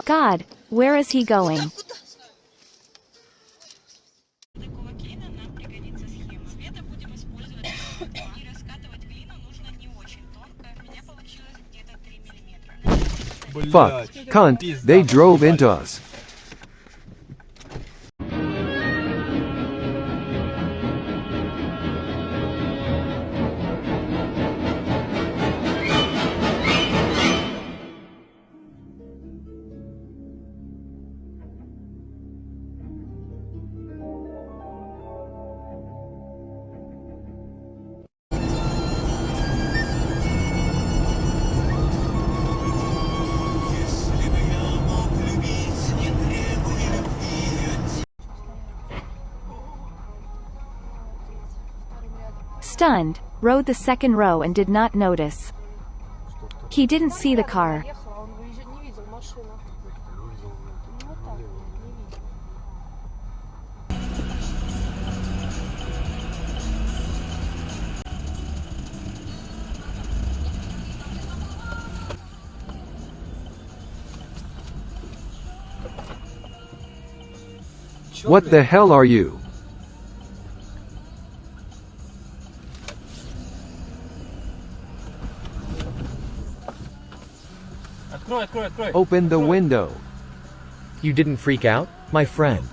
God, where is he going? Fuck, cunt, they drove into us. Stunned, rode the second row and did not notice. He didn't see the car. What the hell are you? Open the window. You didn't freak out, my friend.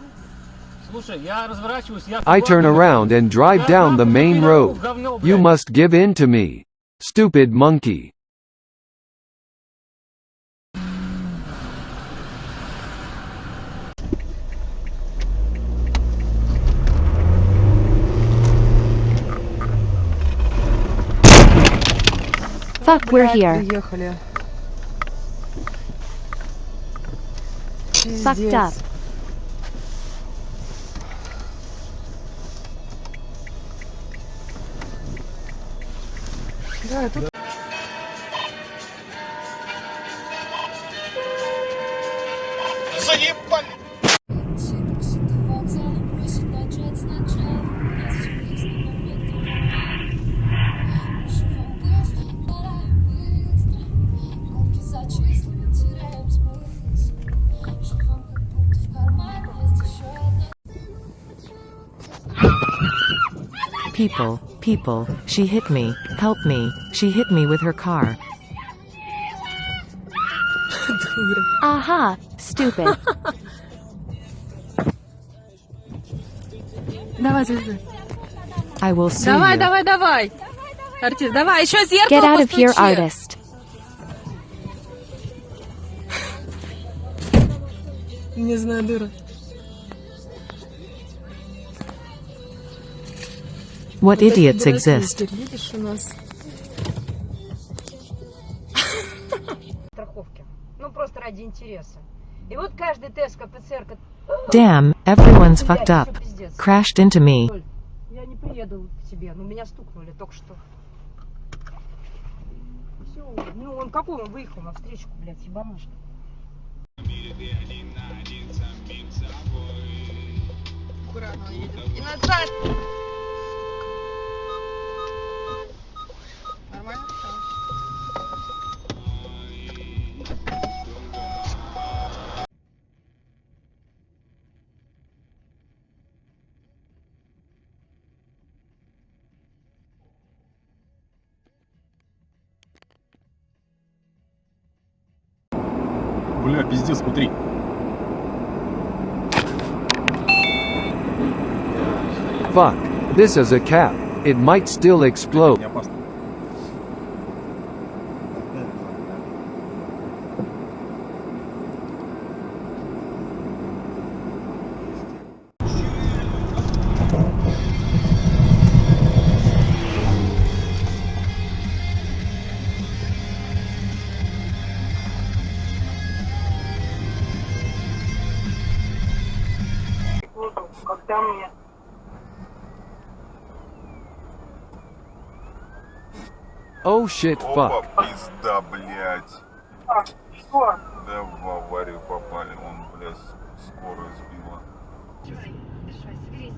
I turn around and drive down the main road. You must give in to me. Stupid monkey. Fuck, we're here. Fucked up. People, she hit me, help me, she hit me with her car. Aha, stupid. I will see Давай, you. давай, давай. Артист, давай, еще зеркало Get out of here, постучи. artist. Не знаю, дура. What idiots exist? Видишь, у нас... Страховки. Ну, просто ради интереса. И вот каждый тест КПЦР... Damn, everyone's fucked up. Crashed into me. Я не приеду к тебе, но меня стукнули только что. Все, ну он какой, он выехал на встречку, блядь, ебанашка. Аккуратно едет. И назад! Нормально все? Бля, пиздец, смотри. Fuck, this is a cap. It might still explode. Не опасно. Когда мне? Oh shit, fuck. Опа, пизда, блядь. Что? Да в аварию попали, он, блядь, скорую сбила. Дышай, соберись.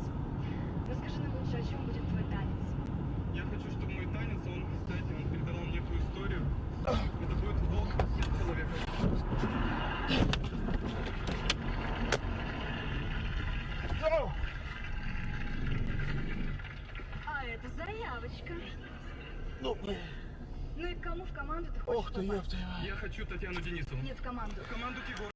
Расскажи нам лучше, о чем будет твой танец. Я хочу, чтобы мой танец, он, кстати, он передавал некую историю. Это будет влог человека. А это заявочка. Ну и к кому в команду ты хочешь попасть? Я хочу Татьяну Денисовну. Нет, в команду. В команду к Егору.